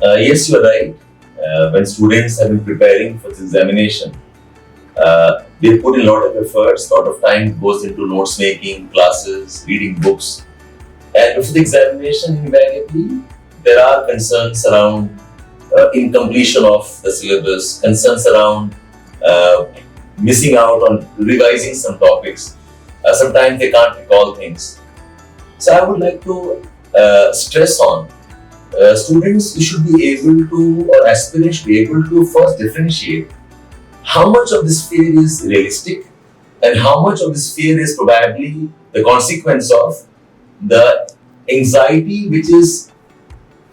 Yes, you are right. When students have been preparing for this examination, they put in a lot of efforts, a lot of time goes into notes making, classes, reading books. And before the examination, invariably, there are concerns around incompletion of the syllabus, concerns around uh, missing out on revising some topics. Sometimes they can't recall things. So I would like to stress on students, you should be able to, or aspirants should be able to first differentiate how much of this fear is realistic and how much of this fear is probably the consequence of the anxiety which is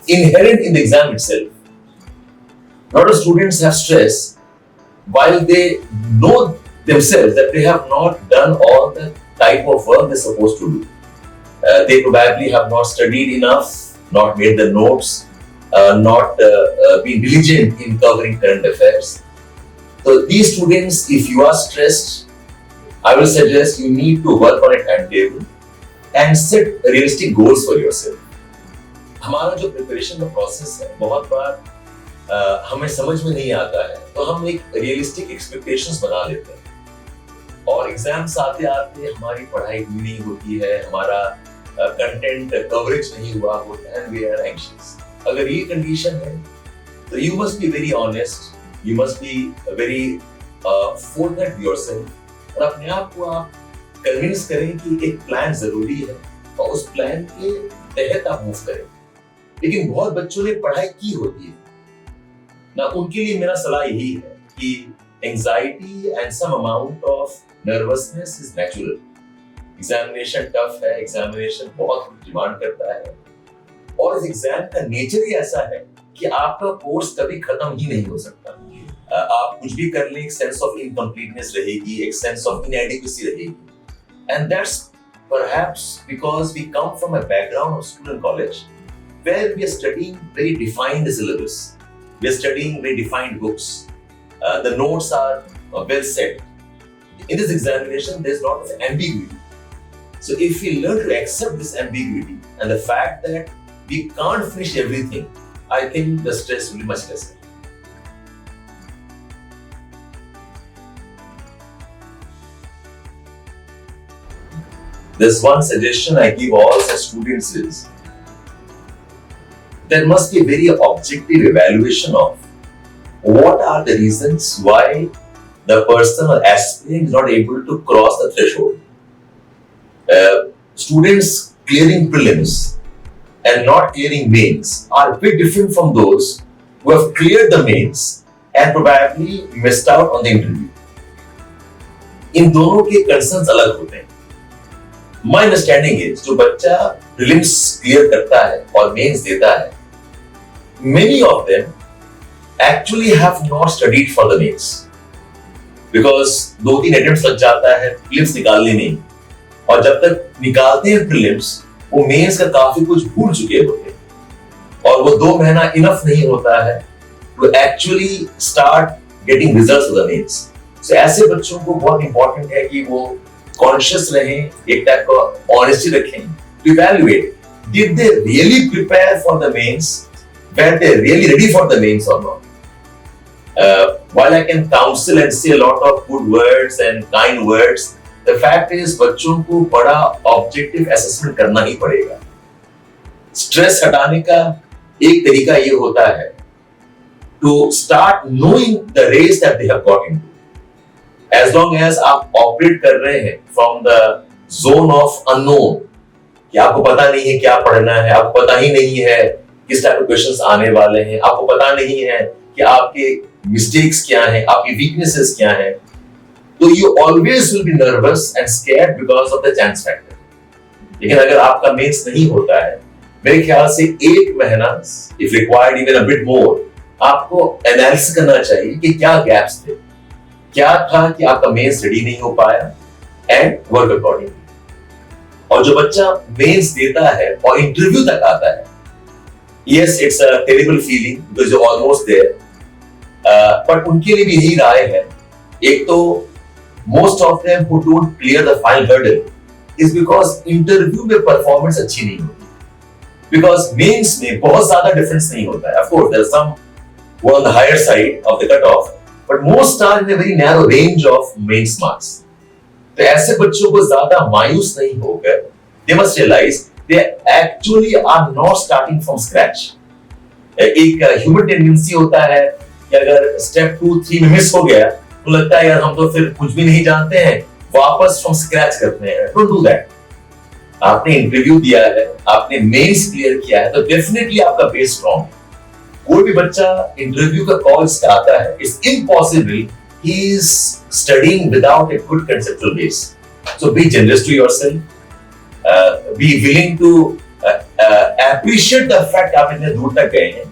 inherent in the exam itself. A lot of students have stress while they know themselves that they have not done all the type of work they're supposed to do. They probably have not studied enough, not made the notes, not been diligent in covering current affairs. So these students, if you are stressed, I will suggest you need to work on a timetable and set realistic goals for yourself. हमारा जो preparation का process है बहुत बार हमें समझ में नहीं आता है, तो हम एक रियलिस्टिक एक्सपेक्टेशंस बना लेते हैं और एग्जाम्स आते आते हमारी पढ़ाई पूरी नहीं होती है, हमारा कंटेंट कवरेज नहीं हुआ होता है, वी आर एंग्शियस. अगर ये कंडीशन है तो you must be very honest, you must be very fortunate with yourself और अपने आप को आप कन्विंस करें कि एक प्लान जरूरी है और उस प्लान के तहत आप मूव करें. लेकिन बहुत बच्चों ने पढ़ाई की होती है ना, उनके लिए मेरा सलाह यही है कि anxiety and some amount of nervousness is natural. Examination tough है, एग्जामिनेशन बहुत कुछ डिमांड करता है और इस एग्जाम का नेचर ही ऐसा है कि आपका कोर्स कभी खत्म ही नहीं हो सकता. आप कुछ भी कर लें, एक सेंस ऑफ इनकम्प्लीटनेस रहेगी, एक सेंस ऑफ इनएडिक्वेसी रहेगी. And that's perhaps because we come from a background of school and college where we are studying very defined syllabus, we are studying very defined books, the notes are well set. In this examination there's a lot of ambiguity. So if we learn to accept this ambiguity and the fact that we can't finish everything, I think the stress will be much lesser. There's one suggestion I give all such students is there must be a very objective evaluation of what are the reasons why the person or aspirant is not able to cross the threshold. Students clearing prelims and not clearing mains are a bit different from those who have cleared the mains and probably missed out on the interview. इन दोनों के concerns अलग होते हैं. My understanding is जो बच्चा prelims clear करता है और mains देता है, many of them actually have not studied for the mains because 2-3 attempts लग जाता है prelims निकालने में, और जब तक निकालते हैं prelims वो mains का काफी कुछ भूल चुके होते हैं और वो 2 महीना enough नहीं होता है to actually start getting results of the mains. So ऐसे बच्चों को बहुत important है कि वो conscious रहें, एक टाइप का honesty रखें to evaluate did they really prepare for the mains, were they really ready for the mains or not. While I can counsel and say a lot of good words and kind words, the fact is बच्चों को बड़ा objective assessment करना ही पड़ेगा. Stress हटाने का एक तरीका ये होता है to start knowing the race that they have got into. As long as आप ऑपरेट कर रहे हैं from the zone of unknown, कि आपको पता नहीं है क्या पढ़ना है, आपको पता ही नहीं है किस टाइप के क्वेश्चंस आने वाले हैं, आपको पता नहीं है कि आपके मिस्टेक्स क्या हैं, आपकी वीकनेसेस क्या हैं, तो you always will be nervous and scared because of the chance factor. लेकिन अगर आपका मेंस नहीं होता है, मेरे ख्याल से 1 महीना, if required even a bit more, आपको एनालिसिस करना चाहिए कि क्या गैप्स थे, क्या था कि आपका मेंस रेडी नहीं हो पाया, एंड वर्क अकॉर्डिंगली. और जो बच्चा मेंस देता है और इंटरव्यू तक आता है, yes it's a terrible feeling because you are almost there, but उनके लिए भी यही राय है. एक तो most of them who don't clear the final hurdle is because interview में परफॉर्मेंस अच्छी नहीं होती. बिकॉज मेंस में बहुत ज्यादा डिफरेंस नहीं होता है. Of course there are some who are on the higher side of the cutoff, but most are in a very narrow range of mains marks. तो ऐसे बच्चों को ज्यादा मायूस नहीं होकर they must realize they actually are not starting from scratch. एक human tendency होता है कि अगर स्टेप 2 3 में मिस हो गया तो लगता है यार हम तो फिर कुछ भी नहीं जानते हैं, वापस फ्रॉम स्क्रैच करते हैं. Don't do that. आपने इंटरव्यू दिया है, आपने मेंस क्लियर किया है, तो डेफिनेटली आपका बेस स्ट्रांग है. कोई भी बच्चा इंटरव्यू का कॉल से आता है, इट्स इम्पॉसिबल ही is studying without a good conceptual base. So be generous to yourself, be willing to appreciate the fact आप इतने दूर तक गए हैं,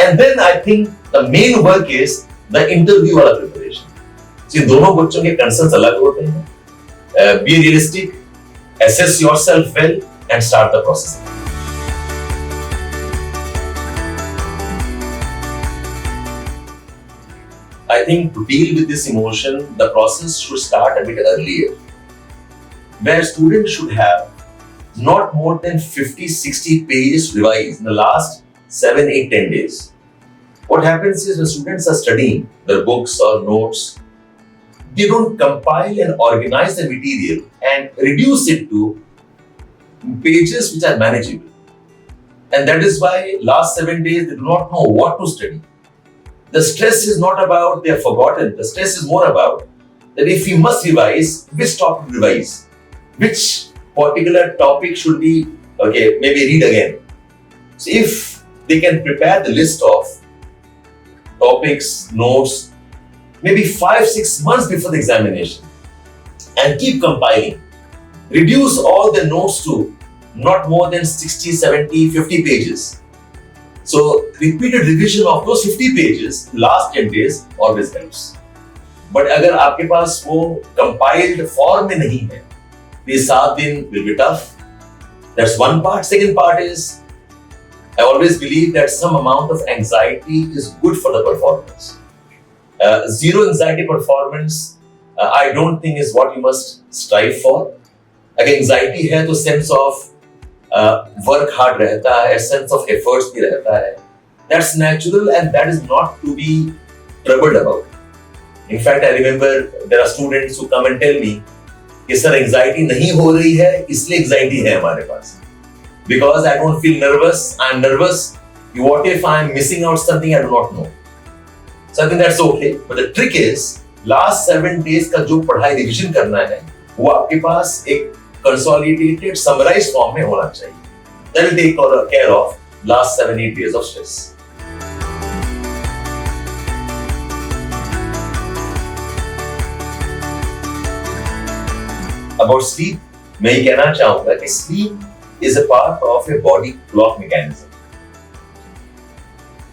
and then I think the main work is the interview वाला preparation. So इन दोनों बच्चों के concerns अलग होते हैं. Be realistic, assess yourself well, and start the process. I think to deal with this emotion, the process should start a bit earlier, where students should have not more than 50-60 pages revised in the last 7, 8, 10 days. What happens is when students are studying their books or notes, they don't compile and organize the material and reduce it to pages which are manageable. And that is why last 7 days they do not know what to study. The stress is not about they have forgotten. The stress is more about that if we must revise, which topic revise? Which particular topic should be, okay, maybe read again. So if they can prepare the list of topics, notes, maybe 5-6 months before the examination and keep compiling, reduce all the notes to not more than 60, 70, 50 pages. So repeated revision of those 50 pages last 10 days always helps. But अगर आपके पास वो compiled form में नहीं है, ये 7 दिन will be tough. That's one part. Second part is, I always believe that some amount of anxiety is good for the performance. Zero anxiety performance, I don't think is what you must strive for. अगर anxiety है तो sense of work hard रहता है, sense of efforts भी रहता है. That's natural and that is not to be troubled about. In fact, I remember there are students who come and tell me कि sir anxiety नहीं हो रही है, इसलिए एंजाइटी है हमारे पास. Because I don't feel nervous, I'm nervous. What if I'm missing out something I do not know? So I think that's okay. But the trick is, last 7 days का जो पढ़ाई रिविजन करना है, वो आपके पास एक consolidated, summarized form में होना चाहिए. That will take care of last 7-8 days of stress. About sleep, मैं ये कहना चाहूंगा कि sleep is a part of a body clock mechanism.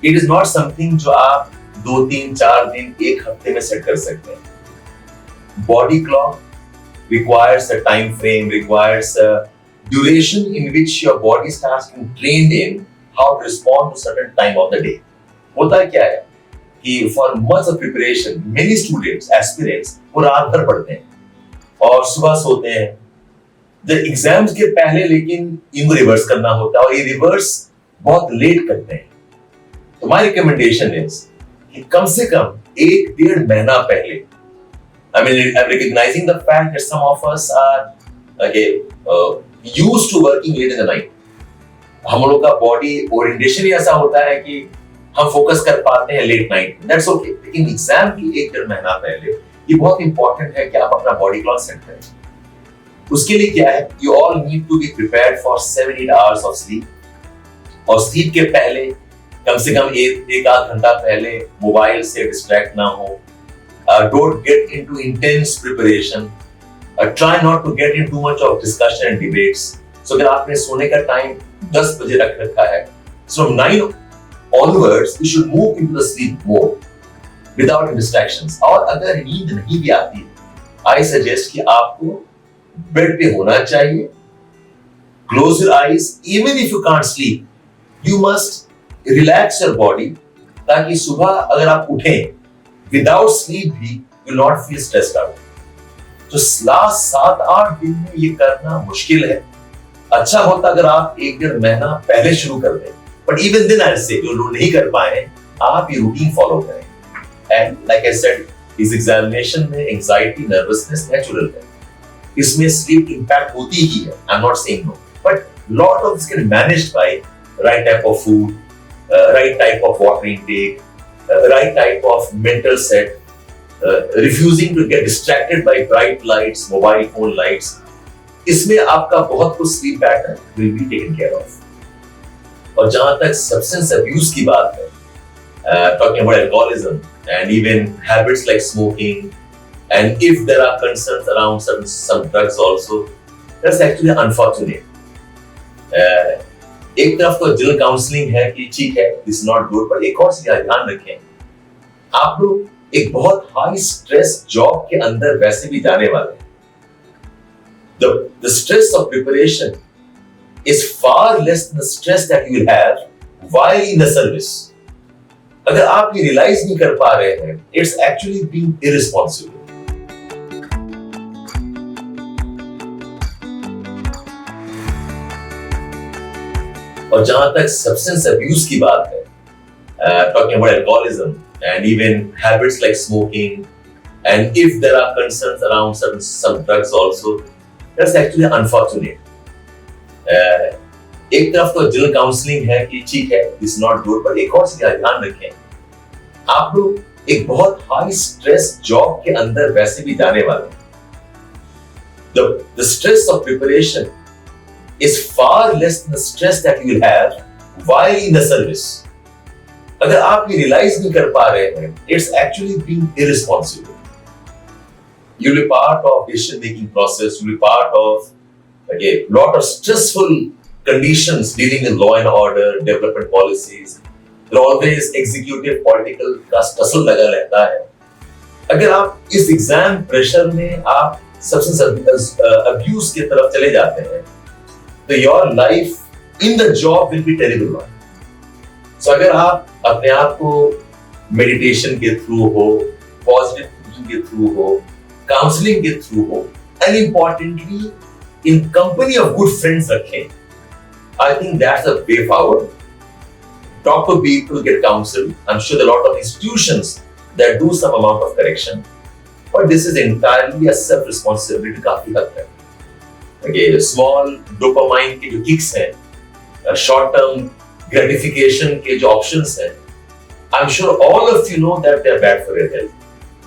It is not something जो आप 2, 3, 4 दिन, 1 हफ्ते में सेट कर सकते हैं. Body clock requires a time frame, requires a duration in which your body starts being trained in how to respond to certain time of the day. होता क्या है कि for months of preparation, many students, aspirants, वो रात भर पढ़ते हैं और सुबह सोते हैं. The exams के पहले लेकिन इनको रिवर्स करना होता है और ये रिवर्स बहुत लेट करते हैं. तो my recommendation is कि कम से कम 1-1.5 महीना पहले, I mean, I'm recognizing the fact that some of us are used to working late in the night. हम लोग का body orientation ही ऐसा होता है कि हम फोकस कर पाते हैं लेट नाइट. That's okay. लेकिन एग्जाम की 1-1.5 महीना पहले ये बहुत इंपॉर्टेंट है कि आप अपना बॉडी क्लॉक सेट करें. उसके लिए क्या है, you all need to be prepared for 7-8 hours of sleep. और स्लीप के पहले कम से कम 1-1.5 घंटा पहले मोबाइल से डिस्ट्रैक्ट ना हो. Don't get into intense preparation. Try not to get into too much of discussion and debates. So अगर आपने सोने का टाइम 10 बजे रख रखा है, so from 9 onwards you should move into the sleep mode without distractions. और अगर नींद नहीं भी आती, I suggest कि आपको बेड पे होना चाहिए. Close your eyes. Even if you can't sleep, you must relax your body ताकि सुबह अगर आप उठें without sleep भी you will not feel stressed out. तो लास्ट 7-8 दिन में ये करना मुश्किल है. अच्छा होता अगर आप 1-1.5 महीना पहले शुरू कर दें, बट इवन देन आई से जो लोग नहीं कर पाए, आप ये रूटीन फॉलो करें। एंड लाइक आई सेड, इस एग्जामिनेशन में एंजाइटी, नर्वसनेस नेचुरल है, इसमें स्लीप इंपैक्ट होती ही है, I am not saying no, but lot of this can managed by right type of food, right type of water intake, right type of mental set, refusing to get distracted by bright lights, mobile phone lights. इसमें आपका बहुत कुछ sleep pattern will be taken care of. और जहां तक substance abuse की बात है, talking about alcoholism and even habits like smoking, and if there are concerns around some drugs also, that's actually unfortunate. एक तरफ तो जनरल काउंसलिंग है कि ठीक है, दिस इज नॉट गुड, पर एक और चीज ध्यान रखें, आप लोग एक बहुत हाई स्ट्रेस जॉब के अंदर वैसे भी जाने वाले हैं। The stress of preparation is far less than the stress that you will have while in the service. अगर आप ये रियलाइज नहीं कर पा रहे हैं, it's actually being irresponsible. और जहां तक सब्सटेंस अब्यूज की बात है, talking about alcoholism and even habits like smoking, and if there are concerns around some drugs also, that's actually unfortunate. एक तरफ तो जनरल काउंसलिंग है कि ठीक है, दिस इज नॉट गुड, पर एक और चीज ध्यान रखें, आप लोग एक बहुत हाई स्ट्रेस जॉब के अंदर वैसे भी जाने वाले हैं। The stress of preparation is far less than the stress that you will have while in the service. अगर आप ये रियलाइज नहीं कर पा रहे हैं, it's actually being irresponsible. You'll be part of decision making process. You'll be part of lot of stressful conditions dealing with law and order, development policies. There always executive political का tussle लगा रहता है। अगर आप इस exam pressure में आप substance abuse की तरफ चले जाते हैं, तो your life in the job will be terrible one. So अगर आप अपने आप को मेडिटेशन के थ्रू हो, पॉजिटिव थिंकिंग के थ्रू हो, काउंसलिंग के थ्रू हो, and importantly in company of good friends रखें, I think that's the way forward. Talk to people, get counsel. I'm sure there are a lot of institutions that do some amount of correction, but this is entirely a self responsibility काफी हद तक। Small dopamine के जो kicks हैं, short term gratification के जो options हैं, I am sure all of you know that they are bad for your health,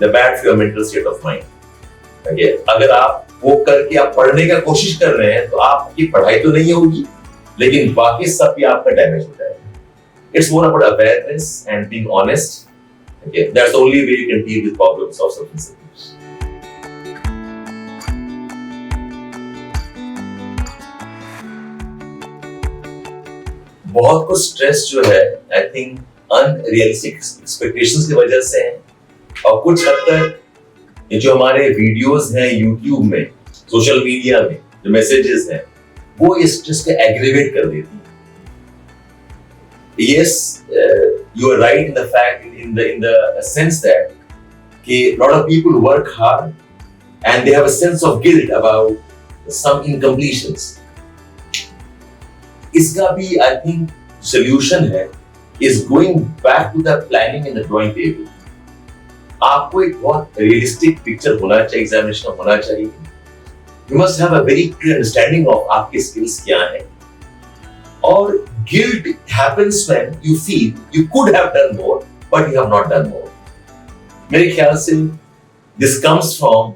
they are bad for your mental state of mind. अगर आप वो करके आप पढ़ने का कोशिश कर रहे हैं, तो आपकी पढ़ाई तो नहीं होगी, लेकिन बाकी सब भी आपका डैमेज हो जाएगा। It's more about awareness and being honest. That's the only way you can deal with problems of substance abuse. बहुत कुछ स्ट्रेस जो है, आई थिंक अनरियलिस्टिक एक्सपेक्टेशंस की वजह से है, और कुछ हद तक ये जो हमारे वीडियोस हैं यूट्यूब में, सोशल मीडिया में जो मैसेजेस हैं, वो इस स्ट्रेस को एग्रीवेट कर देती है। Yes, you are right in the fact, in the sense that कि lot of people work hard and they have a sense of guilt about some incompletions. इसका भी आई थिंक सोल्यूशन है, is going back to the planning in the drawing table. आपको एक बहुत realistic picture होना चाहिए, examination होना चाहिए। You must have a very clear understanding of आपके स्किल्स क्या हैं, और guilt happens when you feel you could have done more but you have not done more. मेरे ख्याल से this comes from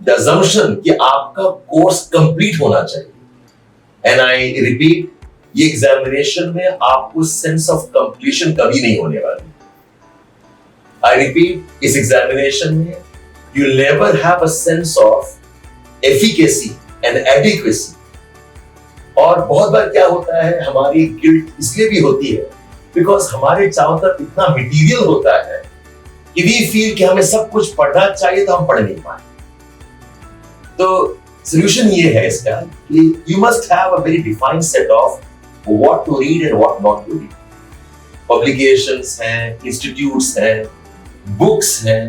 the assumption कि आपका कोर्स कंप्लीट होना चाहिए। एंड आई रिपीट, ये एग्जामिनेशन में आपको सेंस ऑफ कंप्लीशन कभी नहीं होने वाली। आई रिपीट, इस एग्जामिनेशन में you never have a sense of efficacy and adequacy. और बहुत बार क्या होता है, हमारी गिल्ट इसलिए भी होती है बिकॉज हमारे चारों तरफ इतना मटेरियल होता है कि वी फील कि हमें सब कुछ पढ़ना चाहिए, तो हम पढ़ नहीं पाए। तो सोल्यूशन ये है इसका कि you must have a very defined set of what to read and what not to read. Publications हैं, institutes हैं, books हैं,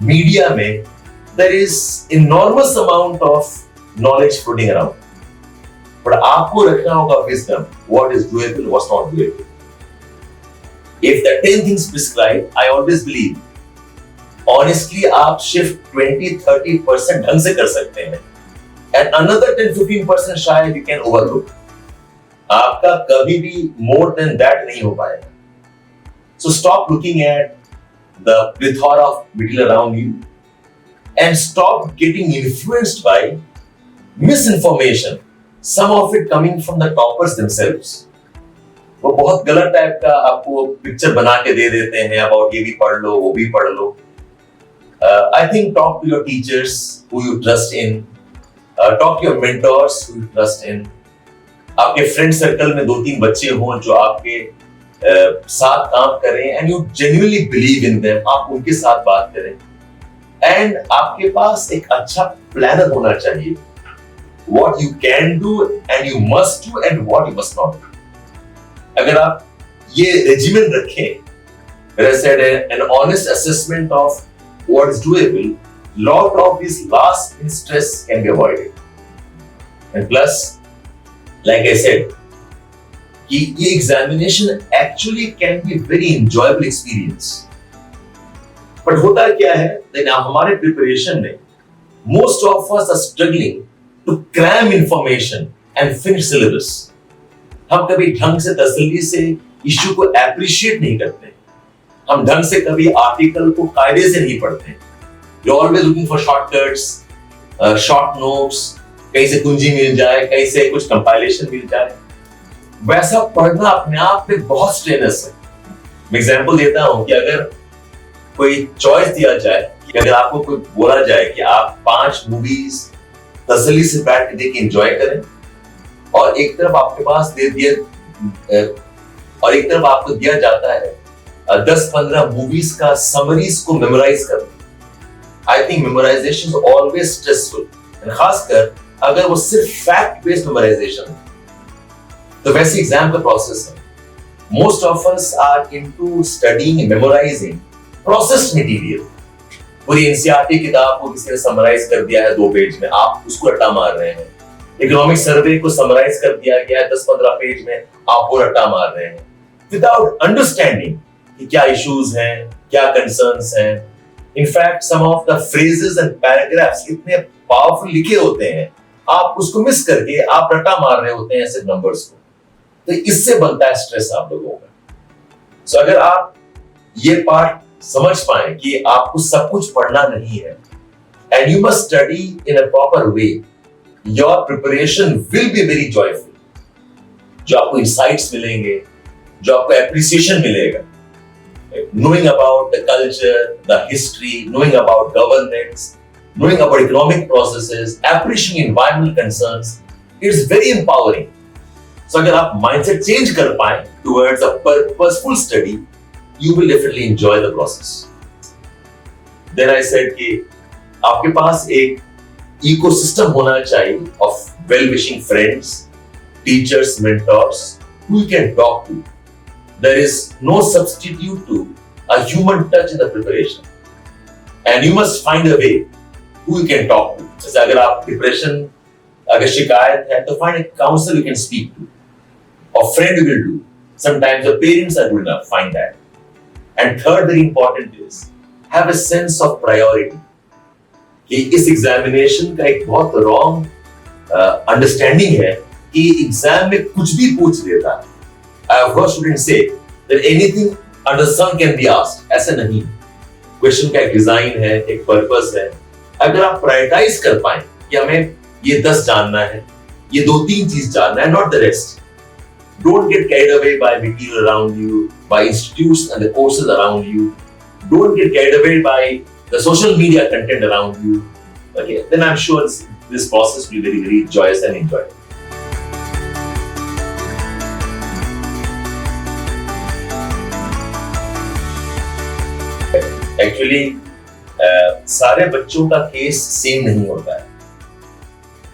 media में there is enormous amount of knowledge floating around. But आपको रखना होगा wisdom, what is doable, what's not doable. If the 10 things prescribed, I always believe, honestly, आप shift 20-30% ढंग से कर सकते हैं, and another 10-15% शायद you can overlook. आपका कभी भी more than that नहीं हो पाएगा. So stop looking at the plethora of material around you and stop getting influenced by misinformation. Some of it coming from the toppers themselves. वो बहुत गलत टाइप का आपको पिक्चर बना के दे देते हैं अबाउट ये भी पढ़ लो वो भी पढ़ लो. I think talk to your teachers who you trust in, talk to your mentors who you trust in. आपके फ्रेंड सर्कल में 2-3 बच्चे हों जो आपके साथ काम करें and you genuinely believe in them, आप उनके साथ बात करें. एंड आपके पास एक अच्छा प्लानर होना चाहिए, what you can do and you must do and what you must not do. अगर आप ये रेजिमेंट रखें, as I said, an honest assessment of what is doable, lot of this last in stress can be avoided. And plus, like I said, कि ये examination actually can be very enjoyable experience. But होता क्या है, then हमारे preparation में most of us are struggling to cram information and finish syllabus. हम कभी ढंग से तसल्ली से इश्यू को एप्रिशिएट नहीं करते, हम ढंग से कभी आर्टिकल को कायदे से नहीं पढ़ते. You are always looking for shortcuts, short notes, कहीं से कुंजी मिल जाए, कहीं से कुछ कंपाइलेशन मिल जाए. वैसा पढ़ना अपने आप में बहुत स्ट्रेनस है. मैं एग्जांपल देता हूं कि अगर कोई चॉइस दिया जाए कि अगर आपको कोई बोला जाए कि आप 5 मूवीज तसल्ली से बैठ के देख के एंजॉय करें और एक तरफ आपके पास आपको दिया जाता है 10-15 मूवीज का समरीज को मेमोराइज करना. I think memorisation is always stressful, and खासकर अगर वो सिर्फ फैक्ट बेस्ड मेमोराइजेशन है. तो वैसे एग्जाम का प्रोसेस है. Most of us are into studying and memorising processed material. पूरी एनसीईआरटी किताब को किसी ने समराइज कर दिया है 2 पेज में, आप उसको रट्टा मार रहे हैं. इकोनॉमिक सर्वे को समराइज कर दिया गया है 10-15 पेज में, आप वो रट्टा मार रहे हैं विदाउट अंडरस्टैंडिंग कि क्या इश्यूज हैं, क्या कंसर्न्स हैं. In fact some of the phrases and paragraphs इतने पावरफुल लिखे होते हैं, आप उसको मिस करके आप रट्टा मार रहे होते हैं सिर्फ नंबर्स को. तो इससे बनता है स्ट्रेस आप लोगों का. सो अगर आप ये पार्ट समझ पाए कि आपको सब कुछ पढ़ना नहीं है, and you must study in a proper way, your preparation will be very joyful. जो आपको insights मिलेंगे, जो आपको appreciation मिलेगा, knowing about the culture, the history, knowing about governance, knowing about economic processes, appreciating environmental concerns, it's very empowering. So अगर आप mindset change कर पाए towards a purposeful study, you will definitely enjoy the process. Then I said कि आपके पास एक ecosystem होना चाहिए of well-wishing friends, teachers, mentors who you can talk to. There is no substitute to a human touch in the preparation, and you must find a way who you can talk to. जैसे अगर आप depression अगर शिकायत है तो find a counselor you can speak to, or friend you will do. Sometimes your parents are good enough, find that. And third, very important is have a sense of priority. कि इस examination का एक बहुत wrong understanding है कि exam में कुछ भी पूछ लेता है. आई हैव हर्ड स्टूडेंट्स से that anything under sun can be asked. ऐसा नहीं. क्वेश्चन का एक डिजाइन है, एक पर्पस है. अगर आप प्रायोरिटाइज कर पाए कि हमें ये 10 जानना है, ये 2-3 चीज जानना है, not the rest. Don't get carried away by material around you, by institutes and the courses around you. Don't get carried away by the social media content around you. Okay, then I'm sure this process will be very, very joyous and enjoyable. Actually, सारे बच्चों का case same नहीं होता है.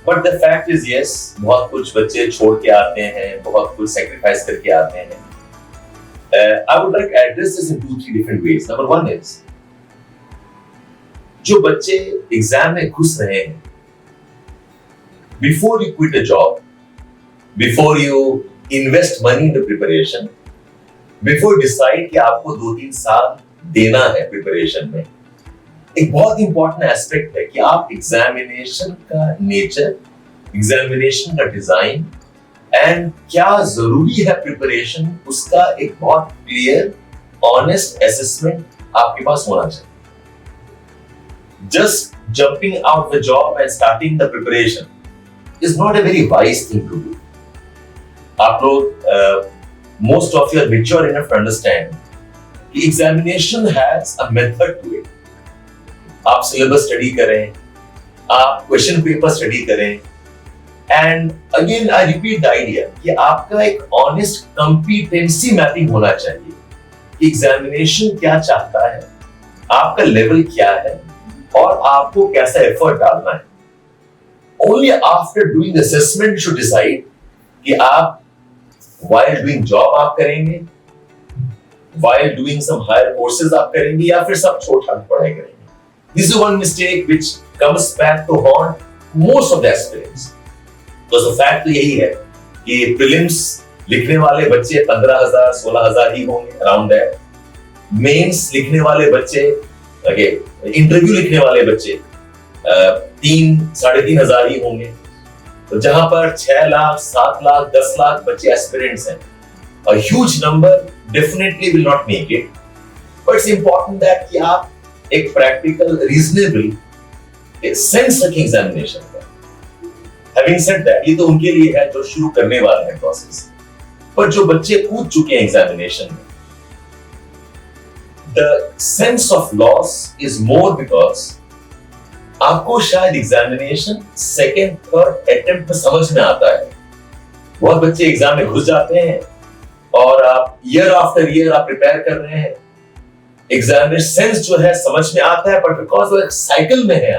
But the fact is, yes, बहुत कुछ बच्चे छोड़ के आते हैं, बहुत कुछ sacrifice करके आते हैं. I would like to address this in 2-3 different ways. Number one is, जो बच्चे एग्जाम में घुस रहे हैं, before you quit a job, before you invest money in the preparation, before decide कि आपको 2-3 साल देना है प्रिपरेशन में, एक बहुत इंपॉर्टेंट एस्पेक्ट है कि आप एग्जामिनेशन का नेचर, एग्जामिनेशन का डिजाइन एंड क्या जरूरी है प्रिपरेशन, उसका एक बहुत क्लियर ऑनेस्ट असेसमेंट आपके पास होना चाहिए. Just jumping out the job and starting the preparation is not a very wise thing to do. आप लोग most of you are mature enough to understand कि examination has a method to it. आप syllabus study करें, आप question paper study करें, and again I repeat the idea कि आपका एक honest competency mapping होना चाहिए कि examination क्या चाहता है, आपका level क्या है और आपको कैसा एफर्ट डालना है. Only after doing the assessment you should decide कि आप while doing job आप करेंगे, while doing some higher courses आप करेंगे या फिर सब छोटा पढ़ाई करेंगे. This is one mistake which comes back to haunt most of the aspirants. Because the fact तो यही है कि prelims लिखने वाले बच्चे 15,000 16,000 ही होंगे around that. Mains लिखने वाले बच्चे इंटरव्यू लिखने वाले बच्चे 3,500 ही होंगे. तो जहां पर 6 लाख 7 लाख 10 लाख बच्चे एस्पिरेंट्स हैं, a huge number definitely will not make it, but it's important that कि आप एक practical reasonable सेंस रखें एग्जामिनेशन का. Having said that, ये तो उनके लिए है जो शुरू करने वाले हैं प्रोसेस, पर जो बच्चे कूद चुके हैं एग्जामिनेशन में, the sense of loss is more because आपको शायद एग्जामिनेशन सेकेंड थर्ड अटेम्प्ट में समझ में आता है. बहुत बच्चे एग्जाम में घुस जाते हैं और आप ईयर आफ्टर ईयर आप प्रिपेयर कर रहे हैं, एग्जामिनेशन सेंस जो है समझ में आता है, बट बिकॉज वो एक साइकिल में है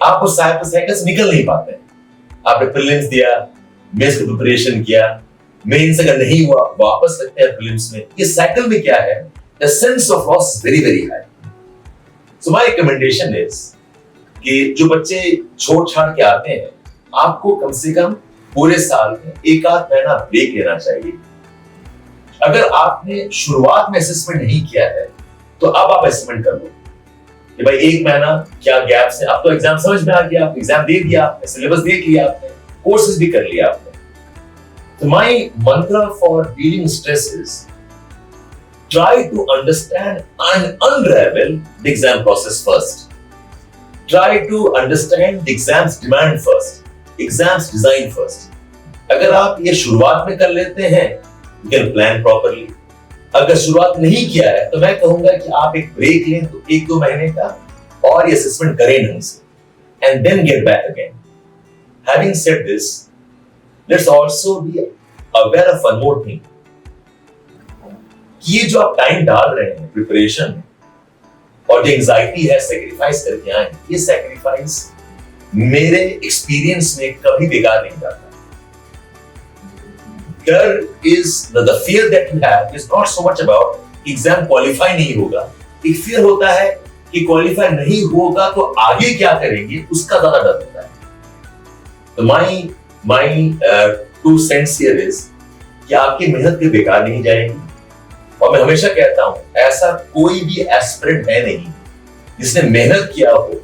आप उस साइकिल से निकल नहीं पाते. आपने प्रीलिम्स दिया, मेंस की प्रिपरेशन किया, मेंस अगर नहीं हुआ वापस लगते हैं प्रीलिम्स में. ये साइकिल में क्या है, the sense of loss is very very high. So my recommendation is कि जो बच्चे छोड़ छाड़ के आते हैं, आपको कम से कम पूरे साल में 1-8 महीना ब्रेक लेना चाहिए. अगर आपने शुरुआत में असेसमेंट नहीं किया है तो अब आप असेसमेंट कर लो कि भाई 1 महीना क्या गैप से, अब तो एग्जाम समझ में आ गया, आप एग्जाम दे दिया, सिलेबस देख लिया आपने, कोर्सेज भी कर लिया आपने. तो my mantra for dealing stress is try to understand and unravel the exam process first. Try to understand the exam's demand first, exam's design first. अगर आप ये शुरुआत में कर लेते हैं, you can plan properly. अगर शुरुआत नहीं किया है तो मैं कहूंगा कि आप एक ब्रेक लें, तो 1-2 महीने का, और ये असेसमेंट करें ढंग से, and then get back again. Having said this, let's also be aware of one more thing. ये जो आप टाइम डाल रहे हैं प्रिपरेशन में और जो एंजाइटी है सैक्रिफाइस करके आए, ये सैक्रिफाइस मेरे एक्सपीरियंस में कभी बेकार नहीं जाता. डर is the fear that you have is not so much about exam qualify नहीं होगा. एक फियर होता है कि क्वालिफाई नहीं होगा तो आगे क्या करेंगे, उसका ज्यादा डर होता है. तो माई 2 cents here is कि आपकी मेहनत के बेकार नहीं जाएगी. और मैं हमेशा कहता हूं, ऐसा कोई भी एस्पिरेंट है नहीं जिसने मेहनत किया हो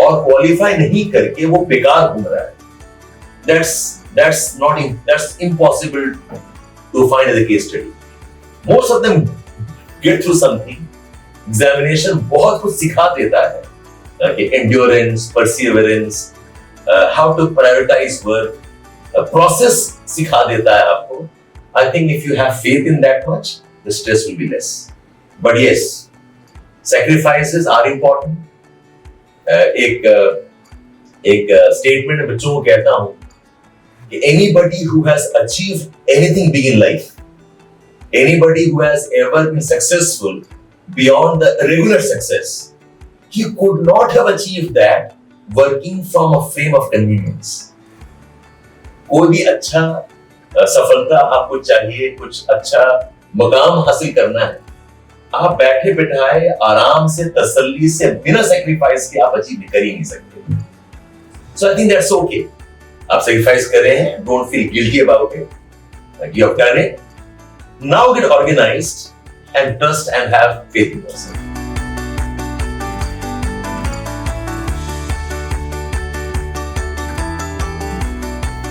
और क्वालिफाई नहीं करके वो बेकार घूम रहा है. That's impossible to find as a case study. Most of them get through something. Examination बहुत कुछ सिखा देता है, endurance, perseverance, how to prioritize work, process सिखा देता है आपको. I think if you have faith in that much, the stress will be less. But yes, sacrifices are important. एक statement में बच्चों को कहता हूं कि anybody who has achieved anything big in life, anybody who has ever been successful beyond the regular success, he could not have achieved that working from a frame of convenience. कोई भी अच्छा सफलता आपको चाहिए, कुछ अच्छा मकाम हासिल करना है, आप बैठे बिठाए आराम से तसल्ली से बिना सैक्रिफाइस के आप अचीव कर ही नहीं सकते. सो आई थिंक दैट्स ओके. आप sacrifice कर रहे हैं, don't feel guilty about it. Like you have done it. Now get organized and trust and have faith in yourself.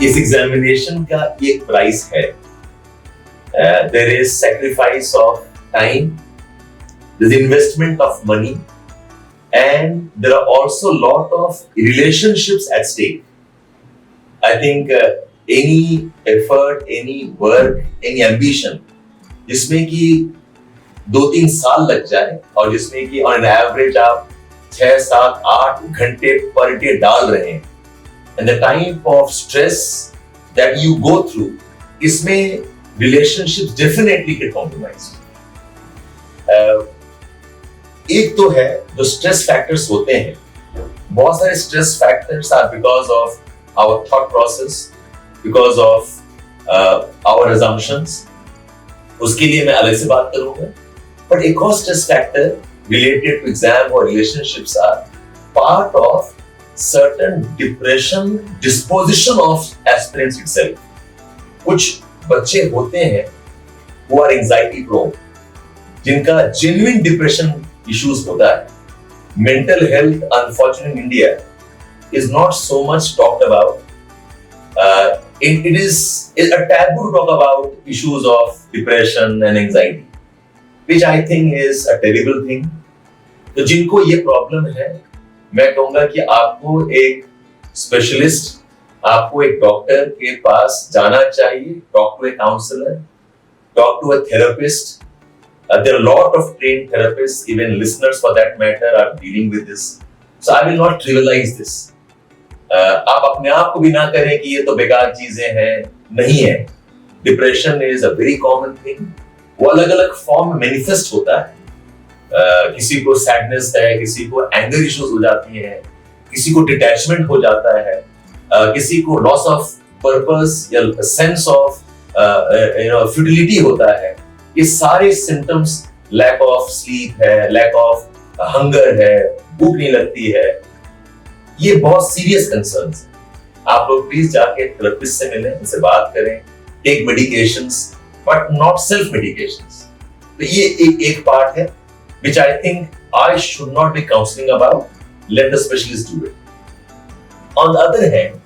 इस एग्जामिनेशन का एक प्राइस है. There is sacrifice of time, there's investment of money, and there are also a lot of relationships at stake. I think any effort, any work, any ambition, जिसमें कि 2-3 साल लग जाए और जिसमें कि on an average आप 6, 7, 8 घंटे per day डाल रहे हैं, and the type of stress that you go through, इसमें relationships definitely get compromised. एक तो है जो stress factors होते हैं. बहुत सारे stress factors are because of our thought process, because of our assumptions. उसके लिए मैं अलग से बात करूंगा. But एक और stress factor related to exam or relationships are part of certain depression disposition of aspirants itself. कुछ बच्चे होते हैं who are anxiety prone, जिनका genuine depression issues होता है. Mental health, unfortunately, in India is not so much talked about. It is a taboo to talk about issues of depression and anxiety, which I think is a terrible thing. तो जिनको ये problem है, मैं कहूँगा कि आपको एक specialist, आपको एक डॉक्टर के पास जाना चाहिए. Talk to a counsellor, talk to a therapist. There are a lot of trained therapists, even listeners for that matter, are dealing with this. So I will not trivialize this. आप अपने आप को भी ना करें कि ये तो बेकार चीजें हैं. नहीं है. Depression is a very common thing. वो अलग अलग फॉर्म में मैनिफेस्ट होता है. किसी को सैडनेस है, किसी को एंगर इश्यूज हो जाती हैं, किसी को डिटैचमेंट हो जाता है, किसी को लॉस ऑफ पर्पस या सेंस ऑफ फ्यूटिलिटी होता है. ये सारे सिम्टम्स, लैक ऑफ स्लीप है, लैक ऑफ हंगर है, भूख नहीं लगती है, ये बहुत सीरियस कंसर्न्स हैं. आप लोग प्लीज जाके थेरेपिस्ट से मिलें, उनसे बात करें, take medications but not self medications. तो ये एक पार्ट है which I think I should not be counseling about. Let the specialist do it. On the other hand,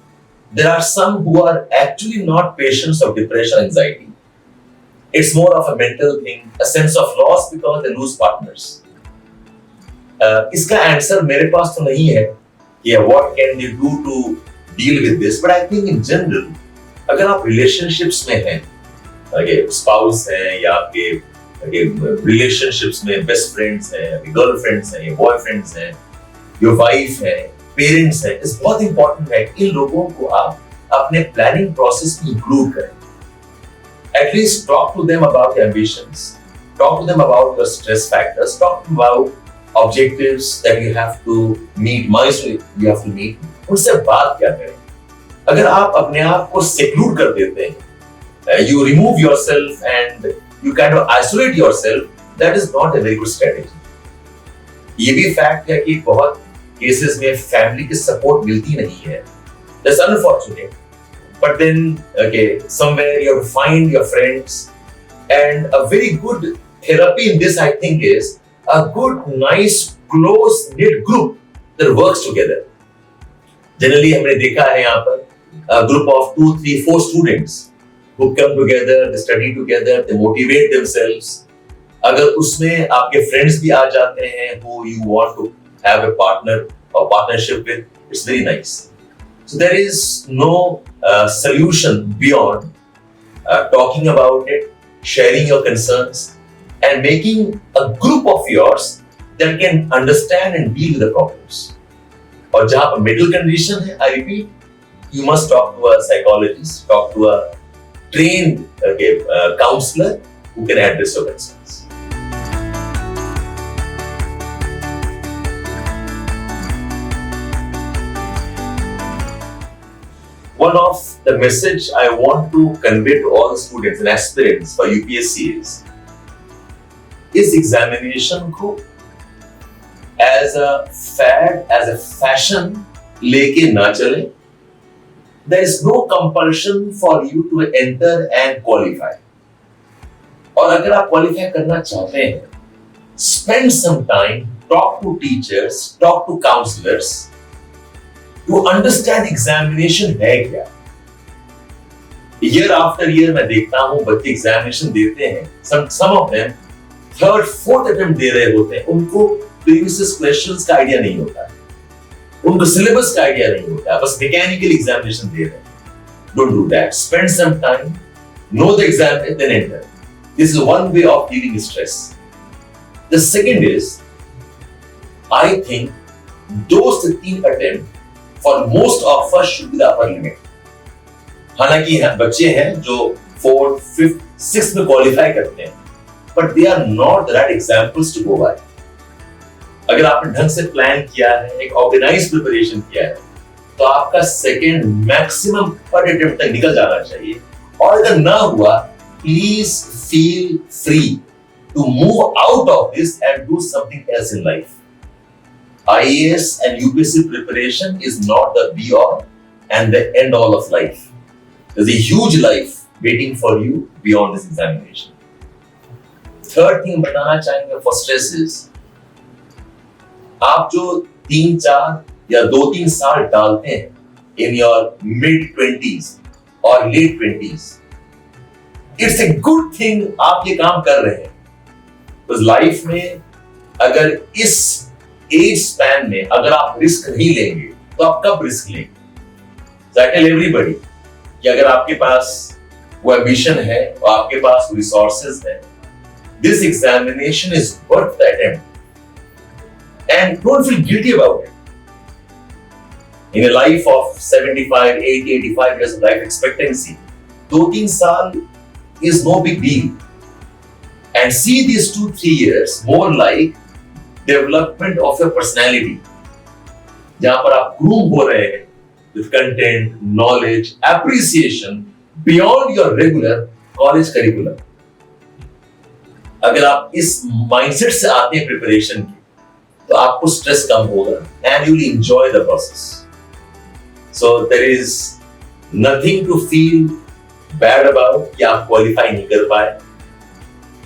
there are some who are actually not patients of depression and anxiety. It's more of a mental thing, a sense of loss because they lose partners. इसका answer मेरे पास तो नहीं है कि what can they do to deal with this, but I think in general, अगर आप relationships में हैं, spouse हैं या आपके relationships में बेस्ट फ्रेंड्स हैं, गर्लफ्रेंड्स हैं, बॉयफ्रेंड्स हैं, योर वाइफ है, पेरेंट्स हैं, इस बहुत इंपॉर्टेंट है कि इन लोगों को आप अपने प्लानिंग प्रोसेस में इंक्लूड करें. At least talk to them about ambitions, talk to them about your stress factors, talk to about objectives that you have to meet, milestone you have to meet. उनसे बात क्या करें. अगर आप अपने आप को सेक्लूड कर देते हैं, you remove yourself and you kind of isolate yourself, that is not a very good strategy. ये भी फैक्ट है कि बहुत केसेस में फैमिली की सपोर्ट मिलती नहीं है. That's unfortunate. But then, okay, somewhere you have to find your friends, and a very good therapy in this, I think, is a good, nice, close-knit group that works together. Generally, हमने देखा है यहाँ पर a group of 2, 3, 4 students who come together, they study together, they motivate themselves. अगर उसमें आपके friends भी आ जाते हैं who you want to have a partner or partnership with, it's very nice. So there is no solution beyond talking about it, sharing your concerns, and making a group of yours that can understand and deal with the problems. और जहाँ पर medical condition है, I repeat, you must talk to a psychologist, talk to a trained counselor who can address your concerns. One of the message I want to convey to all students and aspirants for UPSC is examination को as a fad, as a fashion लेके ना चलें. there is no compulsion for you to enter and qualify. और अगर आप qualify करना चाहते हैं, spend some time, talk to teachers, talk to counselors to understand examination है क्या. Year after year मैं देखता हूँ बच्चे एग्जामिनेशन देते हैं, some of them third fourth attempt दे रहे होते हैं, उनको प्रीवियस क्वेश्चंस का आइडिया नहीं होता है, उनको सिलेबस का आइडिया नहीं होता है, बस मैकेनिकल एग्जामिनेशन दे रहे हैं. Don't do that. Spend some time, know the exam and then enter. This is one way of dealing with stress. The second is, I think 2 से 3 attempt for most of us should be the upper limit. हालांकि बच्चे हैं जो 4th, 5th, 6th में qualify करते हैं, but they are not the right examples to go by. अगर आपने ढंग से प्लान किया है, एक ऑर्गेनाइज प्रिपरेशन किया है, तो आपका सेकंड मैक्सिमम पर अटेम्प्ट तक निकल जाना चाहिए. और अगर ना हुआ, please feel free to move out of this and do something else in life. IAS and UPSC preparation is not the be all and the end all of life. There's a huge life waiting for you beyond this examination. Third thing बताना चाहेंगे for stress is, आप जो 3-4 या 2-3 साल डालते हैं in your mid 20s और late 20s, it's a good thing आप ये काम कर रहे हैं. तो लाइफ में अगर इस एज स्पैन में अगर आप रिस्क नहीं लेंगे, तो आप कब रिस्क लेंगे? So I tell everybody कि अगर आपके पास वो एम्बिशन है और आपके पास रिसोर्सेज है, this examination is worth the attempt and don't feel guilty about it. In a life of 75, 80, 85 years of life expectancy, 2-3 साल is no big deal. And see these 2-3 years more like development of your personality, जहां पर आप groom हो रहे हैं with content, knowledge, appreciation beyond your regular college curriculum. अगर आप इस माइंडसेट से आते हैं प्रिपरेशन की, तो आपको स्ट्रेस कम होगा and you will enjoy the process. So there is nothing to feel bad about कि आप क्वालिफाई नहीं कर पाए.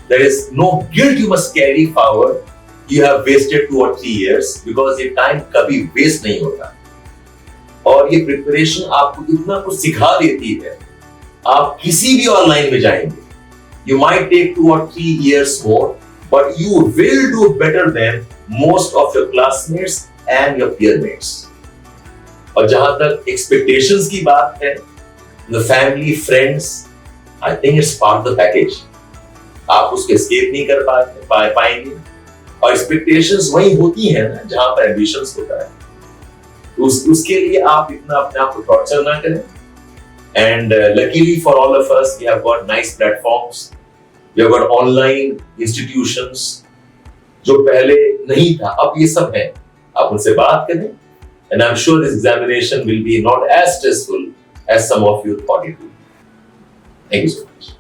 There is no guilt you must carry forward you have wasted 2 or 3 years, because ये टाइम कभी waste नहीं होता. और ये प्रिपरेशन आपको इतना कुछ सिखा देती है, आप किसी भी ऑनलाइन में जाएंगे, you might take 2 or 3 years more, but you will do better than most of your classmates and your peer mates. और जहां तक expectations की बात है, the family, friends, I think it's part of the package. आप उसको escape नहीं कर पाएंगे. और expectations वही होती हैं ना जहां पर ambitions होता है. उसके लिए आप इतना अपने आप को torture ना करें. And luckily for all of us, we have got nice platforms. We have got online institutions जो पहले नहीं था, अब ये सब है. आप उनसे बात करें, and I'm sure this examination will be not as stressful as some of you thought it would. Thank you so much.